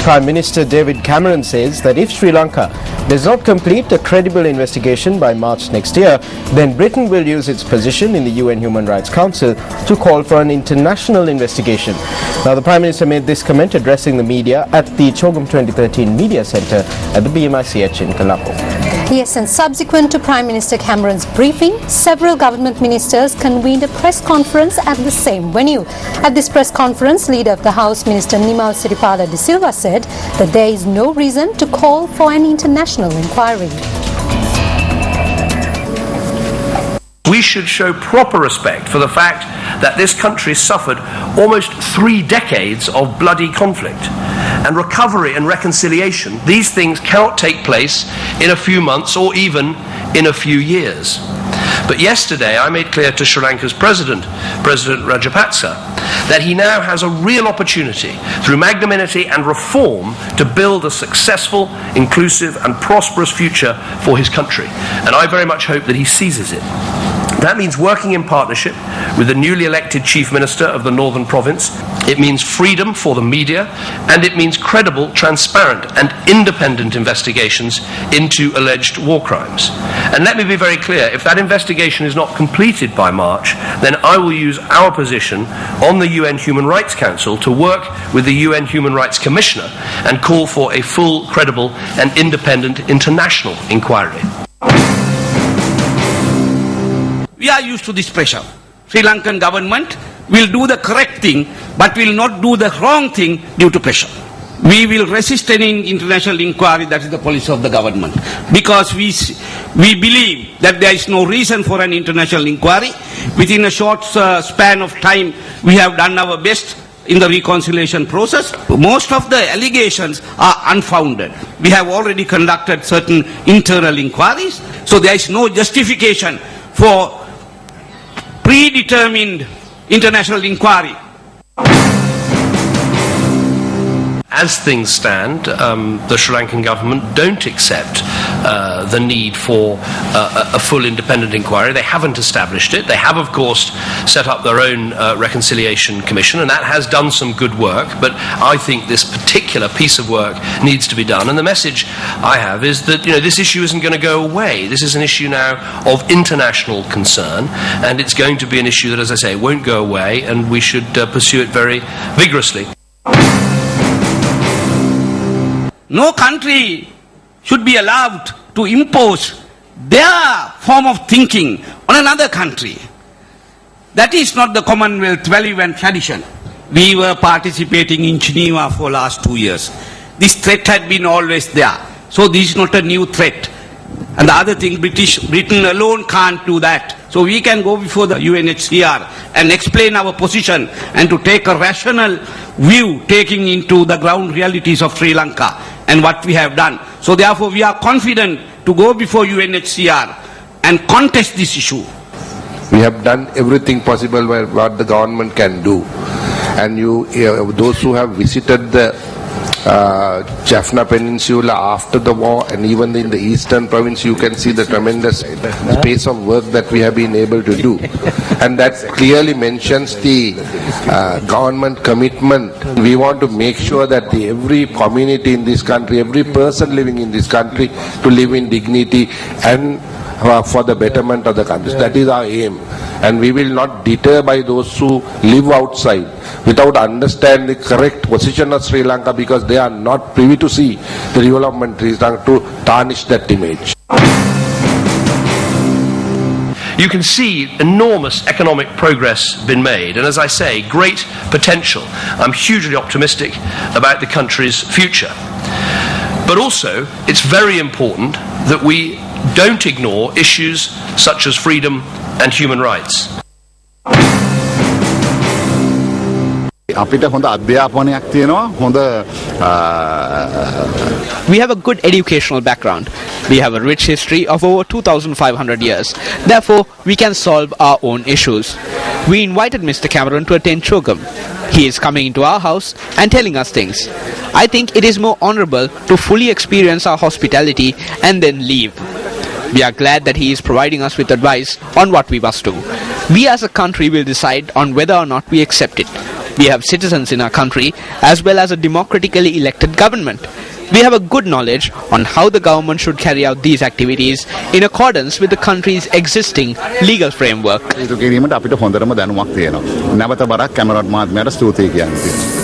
Prime Minister David Cameron says that if Sri Lanka does not complete a credible investigation by March next year, then Britain will use its position in the UN Human Rights Council to call for an international investigation. Now, the Prime Minister made this comment addressing the media at the Chogam 2013 Media Centre at the BMICH in Colombo. Yes, and subsequent to Prime Minister Cameron's briefing, several government ministers convened a press conference at the same venue. At this press conference, Leader of the House, Minister Nimal Siripala de Silva, said that there is no reason to call for an international inquiry. We should show proper respect for the fact that this country suffered almost 3 decades of bloody conflict. And recovery and reconciliation, these things cannot take place in a few months or even in a few years. But yesterday I made clear to Sri Lanka's President Rajapaksa, that he now has a real opportunity through magnanimity and reform to build a successful, inclusive and prosperous future for his country. And I very much hope that he seizes it. That means working in partnership with the newly elected Chief Minister of the Northern Province. It means freedom for the media, and it means credible, transparent and independent investigations into alleged war crimes. And let me be very clear, if that investigation is not completed by March, then I will use our position on the UN Human Rights Council to work with the UN Human Rights Commissioner and call for a full, credible and independent international inquiry. We are used to this pressure. Sri Lankan government will do the correct thing, but will not do the wrong thing due to pressure. We will resist any international inquiry. That is the policy of the government. Because we believe that there is no reason for an international inquiry. Within a short span of time, we have done our best in the reconciliation process. Most of the allegations are unfounded. We have already conducted certain internal inquiries, so there is no justification for predetermined international inquiry. As things stand, the Sri Lankan government don't accept the need for a full independent inquiry. They haven't established it. They have, of course, set up their own reconciliation commission, and that has done some good work, but I think this particular piece of work needs to be done. And the message I have is that, this issue isn't going to go away. This is an issue now of international concern, and it's going to be an issue that, as I say, won't go away, and we should pursue it very vigorously. No country should be allowed to impose their form of thinking on another country. That is not the Commonwealth value and tradition. We were participating in Geneva for last 2 years. This threat had been always there. So this is not a new threat. And the other thing, Britain alone can't do that. So we can go before the UNHCR and explain our position and to take a rational view, taking into the ground realities of Sri Lanka and what we have done. So therefore we are confident to go before UNHCR and contest this issue. We have done everything possible what the government can do. And those who have visited the Jaffna Peninsula after the war and even in the eastern province, you can see the tremendous pace of work that we have been able to do. And that clearly mentions the government commitment. We want to make sure that every community in this country, every person living in this country, to live in dignity and for the betterment of the country. That is our aim. And we will not deter by those who live outside without understanding the correct position of Sri Lanka, because they are not privy to see the development of Sri Lanka to tarnish that image. You can see enormous economic progress been made, and as I say, great potential. I'm hugely optimistic about the country's future. But also, it's very important that we don't ignore issues such as freedom and human rights. We have a good educational background. We have a rich history of over 2,500 years. Therefore, we can solve our own issues. We invited Mr. Cameron to attend Chogam. He is coming into our house and telling us things. I think it is more honorable to fully experience our hospitality and then leave. We are glad that he is providing us with advice on what we must do. We as a country will decide on whether or not we accept it. We have citizens in our country as well as a democratically elected government. We have a good knowledge on how the government should carry out these activities in accordance with the country's existing legal framework. කිරීමට අපිට හොඳටම දැනුමක් තියෙනවා. නැවත බරක් කැමරොන් මහත්මයාට ස්තුතියි කියන්න තියෙනවා.